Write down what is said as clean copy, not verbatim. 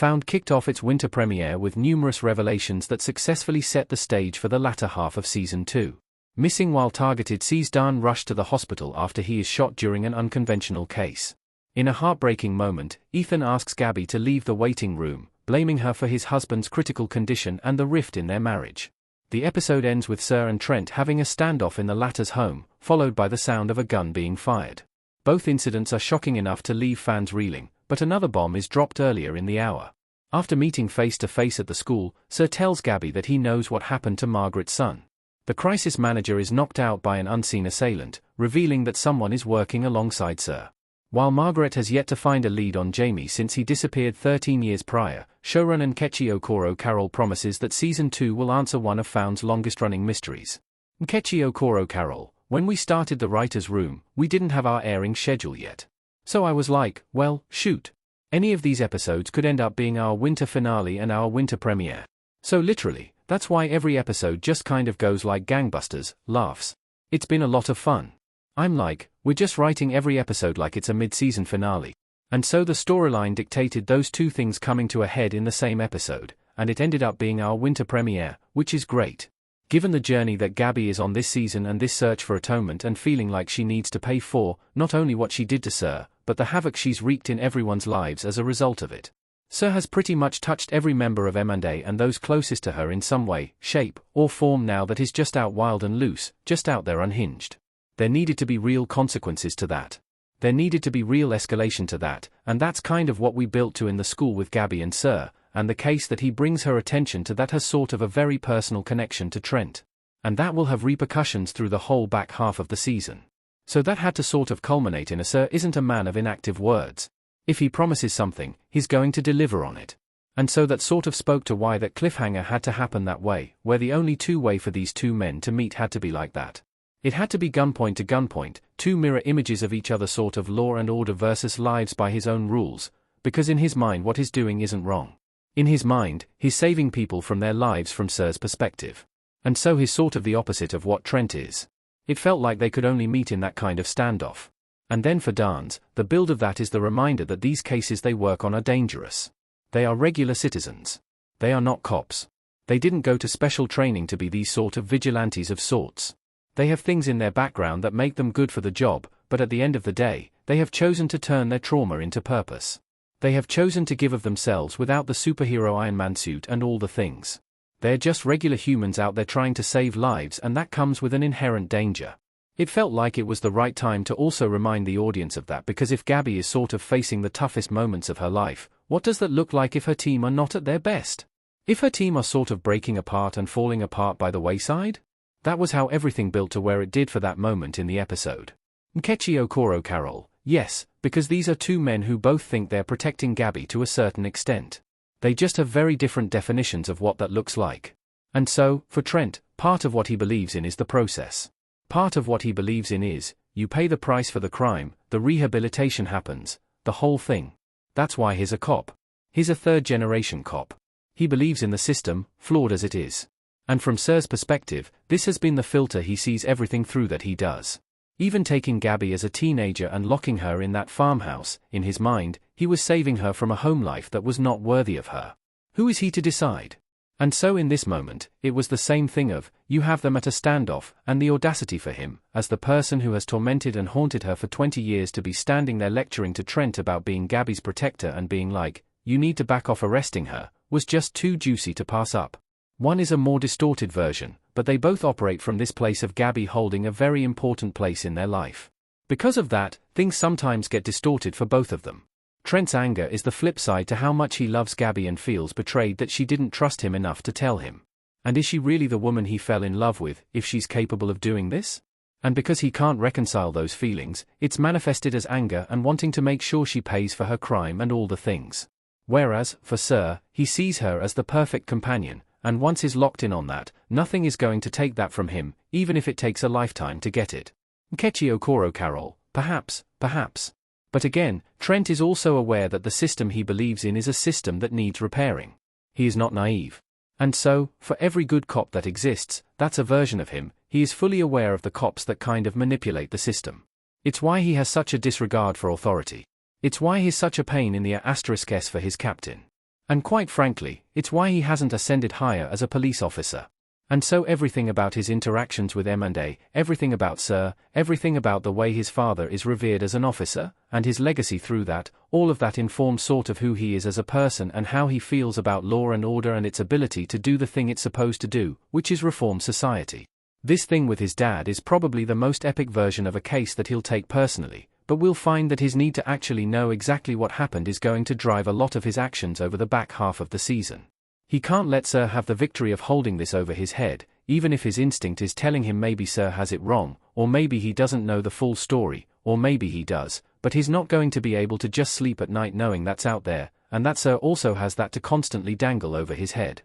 Found kicked off its winter premiere with numerous revelations that successfully set the stage for the latter half of Season 2. Missing while targeted sees Dan rush to the hospital after he is shot during an unconventional case. In a heartbreaking moment, Ethan asks Gabby to leave the waiting room, blaming her for his husband's critical condition and the rift in their marriage. The episode ends with Sir and Trent having a standoff in the latter's home, followed by the sound of a gun being fired. Both incidents are shocking enough to leave fans reeling, but another bomb is dropped earlier in the hour. After meeting face to face at the school, Sir tells Gabby that he knows what happened to Margaret's son. The crisis manager is knocked out by an unseen assailant, revealing that someone is working alongside Sir. While Margaret has yet to find a lead on Jamie since he disappeared 13 years prior, showrunner Nkechi Okoro Carroll promises that Season 2 will answer one of Found's longest-running mysteries. Nkechi Okoro Carroll: when we started the writer's room, we didn't have our airing schedule yet. So I was like, well, shoot. Any of these episodes could end up being our winter finale and our winter premiere. So literally, that's why every episode just kind of goes like gangbusters, laughs. It's been a lot of fun. I'm like, we're just writing every episode like it's a mid-season finale. And so the storyline dictated those two things coming to a head in the same episode, and it ended up being our winter premiere, which is great. Given the journey that Gabby is on this season and this search for atonement and feeling like she needs to pay for, not only what she did to Sir, but the havoc she's wreaked in everyone's lives as a result of it. Sir has pretty much touched every member of M&A and those closest to her in some way, shape, or form now that he's just out wild and loose, just out there unhinged. There needed to be real consequences to that. There needed to be real escalation to that, and that's kind of what we built to in the school with Gabby and Sir, and the case that he brings her attention to that has sort of a very personal connection to Trent. And that will have repercussions through the whole back half of the season. So that had to sort of culminate in a Sir isn't a man of inactive words. If he promises something, he's going to deliver on it. And so that sort of spoke to why that cliffhanger had to happen that way, where the only two way for these two men to meet had to be like that. It had to be gunpoint to gunpoint, two mirror images of each other, sort of law and order versus lives by his own rules, because in his mind what he's doing isn't wrong. In his mind, he's saving people from their lives from Sir's perspective. And so he's sort of the opposite of what Trent is. It felt like they could only meet in that kind of standoff. And then for Dans, the build of that is the reminder that these cases they work on are dangerous. They are regular citizens. They are not cops. They didn't go to special training to be these sort of vigilantes of sorts. They have things in their background that make them good for the job, but at the end of the day, they have chosen to turn their trauma into purpose. They have chosen to give of themselves without the superhero Iron Man suit and all the things. They're just regular humans out there trying to save lives, and that comes with an inherent danger. It felt like it was the right time to also remind the audience of that, because if Gabby is sort of facing the toughest moments of her life, what does that look like if her team are not at their best? If her team are sort of breaking apart and falling apart by the wayside? That was how everything built to where it did for that moment in the episode. Nkechi Okoro Carroll: yes, because these are two men who both think they're protecting Gabby to a certain extent. They just have very different definitions of what that looks like. And so, for Trent, part of what he believes in is the process. Part of what he believes in is, you pay the price for the crime, the rehabilitation happens, the whole thing. That's why he's a cop. He's a third-generation cop. He believes in the system, flawed as it is. And from Sir's perspective, this has been the filter he sees everything through that he does. Even taking Gabby as a teenager and locking her in that farmhouse, in his mind, he was saving her from a home life that was not worthy of her. Who is he to decide? And so in this moment, it was the same thing of, you have them at a standoff, and the audacity for him, as the person who has tormented and haunted her for 20 years, to be standing there lecturing to Trent about being Gabby's protector and being like, you need to back off arresting her, was just too juicy to pass up. One is a more distorted version, but they both operate from this place of Gabby holding a very important place in their life. Because of that, things sometimes get distorted for both of them. Trent's anger is the flip side to how much he loves Gabby and feels betrayed that she didn't trust him enough to tell him. And is she really the woman he fell in love with, if she's capable of doing this? And because he can't reconcile those feelings, it's manifested as anger and wanting to make sure she pays for her crime and all the things. Whereas, for Sir, he sees her as the perfect companion, and once he's locked in on that, nothing is going to take that from him, even if it takes a lifetime to get it. Nkechi Okoro Carroll: perhaps. But again, Trent is also aware that the system he believes in is a system that needs repairing. He is not naive. And so, for every good cop that exists, that's a version of him, he is fully aware of the cops that kind of manipulate the system. It's why he has such a disregard for authority. It's why he's such a pain in the *S for his captain. And quite frankly, it's why he hasn't ascended higher as a police officer. And so everything about his interactions with M&A, everything about Sir, everything about the way his father is revered as an officer, and his legacy through that, all of that informs sort of who he is as a person and how he feels about law and order and its ability to do the thing it's supposed to do, which is reform society. This thing with his dad is probably the most epic version of a case that he'll take personally, but we'll find that his need to actually know exactly what happened is going to drive a lot of his actions over the back half of the season. He can't let Sir have the victory of holding this over his head, even if his instinct is telling him maybe Sir has it wrong, or maybe he doesn't know the full story, or maybe he does, but he's not going to be able to just sleep at night knowing that's out there, and that Sir also has that to constantly dangle over his head.